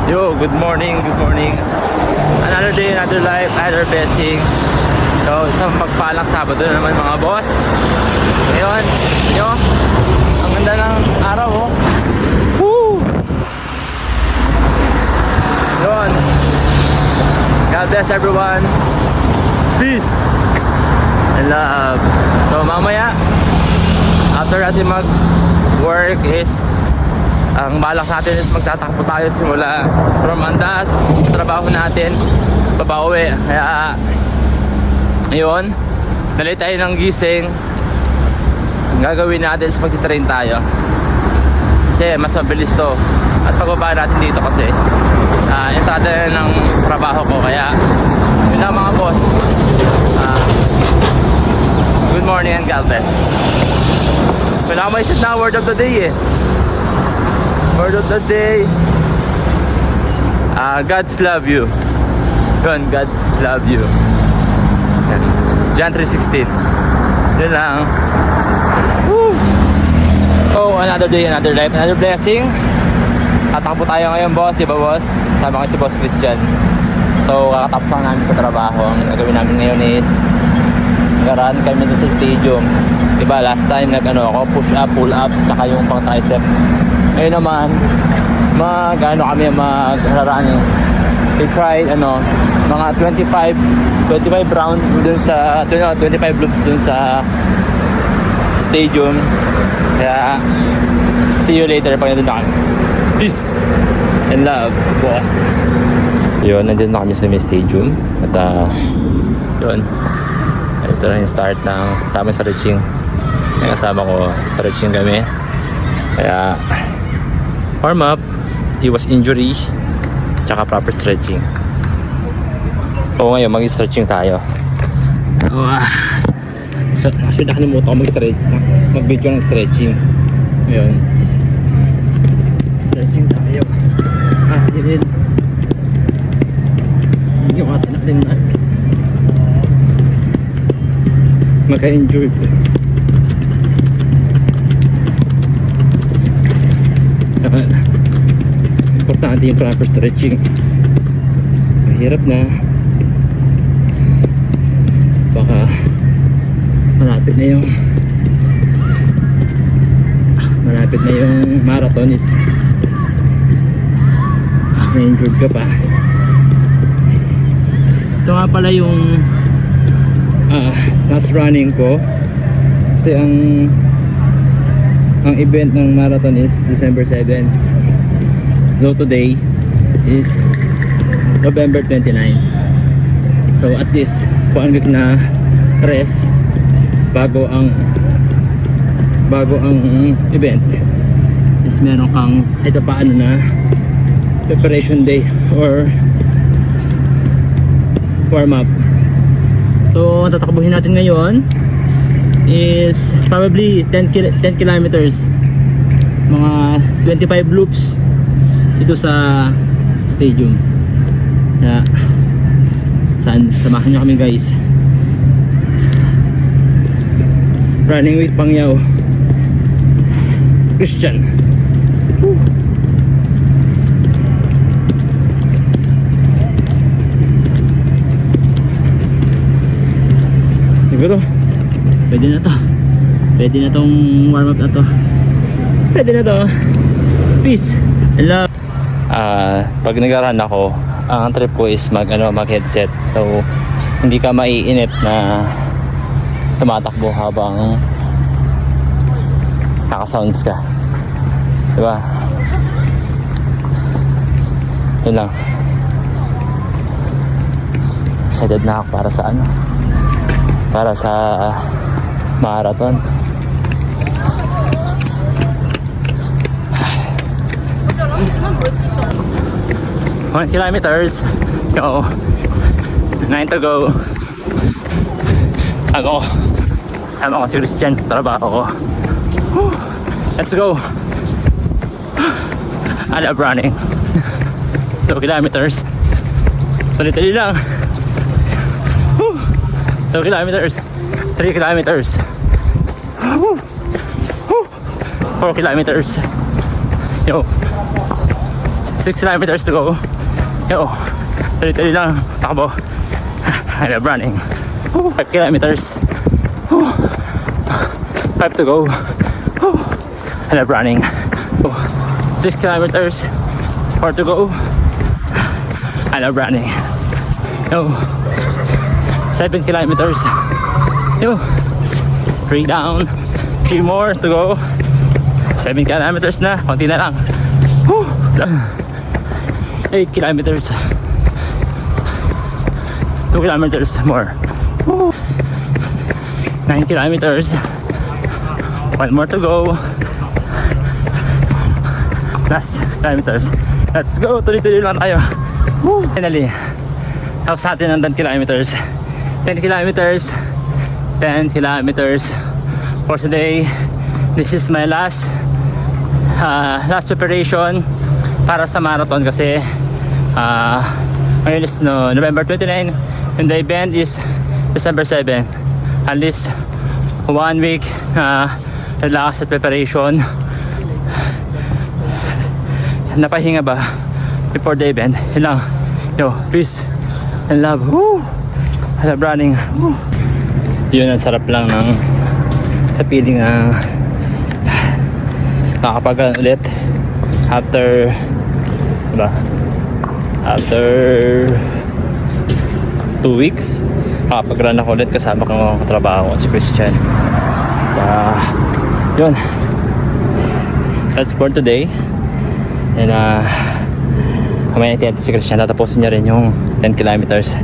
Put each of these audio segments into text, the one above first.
Yo, good morning, good morning. Another day, another life, another blessing. So, isang pagpalang Sabado na naman mga boss. Ngayon, nyo, ang ganda ng araw, oh. Woo! Yun. God bless everyone. Peace and love. So, mamaya, after natin mag-work is ang balak natin is magtatakbo tayo simula from Andas, trabaho natin, papauwi. Kaya, yun, nalit tayo ng gising. Ang gagawin natin is magti-train tayo. Kasi mas mabilis to. At pagbaba natin dito kasi, entrada na ng trabaho ko. Kaya, yun na mga boss. Good morning and God bless. Wala mo isip na word of the day eh. Word of the day, God's love you. Yun, God's love you. John 3:16. Yun lang. Woo! Oh, another day, another life, another blessing. Tatakbo tayo ngayon, boss, di ba boss? Sama ko si Boss Christian. So, kakatapos lang namin sa trabaho. Ang gagawin namin ngayon is mag-run kami dun sa stadium. Diba, last time ako, push up, pull ups, tsaka yung pang tricep. Ngayon naman, mag-running. We tried, mga 25 round dun sa, 25 loops dun sa stadium. Kaya, see you later pag nandun na kami. Peace and love, boss. Yun, nandun na kami sa may stadium. At, yun. Ito na yung start ng tamang stretching. Yung kasama ko, stretching kami. Kaya, warm up, iwas injury, tsaka proper stretching. O ngayon, mag-stretching tayo. So, actually, nakalimutan ko mag-video ng stretching. Ngayon, stretching tayo. Yun. Hindi ko kasi natin na magka-injured. Importante yung proper stretching. Mahirap na. Baka malapit na yung marathon is may injured ka pa. Ito nga pala yung last running ko. Kasi ang event ng marathon is December 7. So today is November 29. So at least 1 week na rest bago ang event is meron kang ito paano na preparation day or warm up. So tatakbuhin natin ngayon is probably 10 kilometers, mga 25 loops dito sa stadium. Kaya samahan nyo kami guys. Running with Pangyaw Christian. Woo. Siguro pwede na to. Pwede na tong warm up na to. Pwede na to. Peace and love. Pag nag-run ako, ang trip ko is mag-headset. So hindi ka maiinip na tumatakbo habang naka-sounds ka. Diba? Yun lang. Excited na ako para sa marathon. 1 kilometers. Yo. 9 to go. Sama ko si Christian, trabaho ko. Let's go. I love running. 2 kilometers. Tuloy-tuloy lang. 2 kilometers. 3 kilometers. 4 kilometers. Yo. 6 kilometers to go. Yo, tuloy-tuloy lang, takbo. I love running. 5 kilometers. 5 to go. I love running. 6 kilometers. 4 to go. I love running. Yo, 7 kilometers. Yo, 3 down. 3 more to go. 7 kilometers na. Konti na lang. 8 kilometers. 2 kilometers more. 9 kilometers. 1 more to go. Last kilometers. Let's go. Tuloy-tuloy lang tayo. Finally, tapos natin ang 10 kilometers. 10 kilometers. 10 kilometers for today. This is my last preparation para sa marathon kasi ngayon is November 29 and the event is December 7. At least 1 week relax at preparation. Napahinga ba before the event? Yun lang. Yo, peace and love. Woo! I love running. Woo! Yun, ang sarap lang ng sa feeling ng nakapag ulit after diba? After 2 weeks nakapag-run ako ulit kasama ko ng katrabaho si Christian. Yun, that's for today. And kamaya natin si Christian, tatapusin niya rin yung 10 kilometers.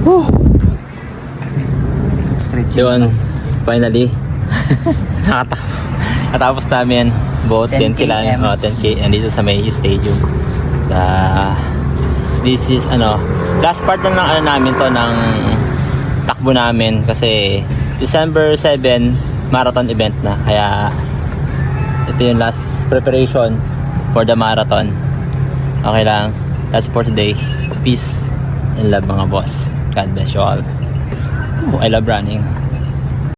Woo! Yun, finally natapos namin both 10 km, 10k andito sa may stadium. This is last part na ng namin to ng takbo namin kasi December 7 marathon event na, kaya ito yung last preparation for the marathon. Okay lang, that's for today. Peace and love mga boss. God bless you all. I love running.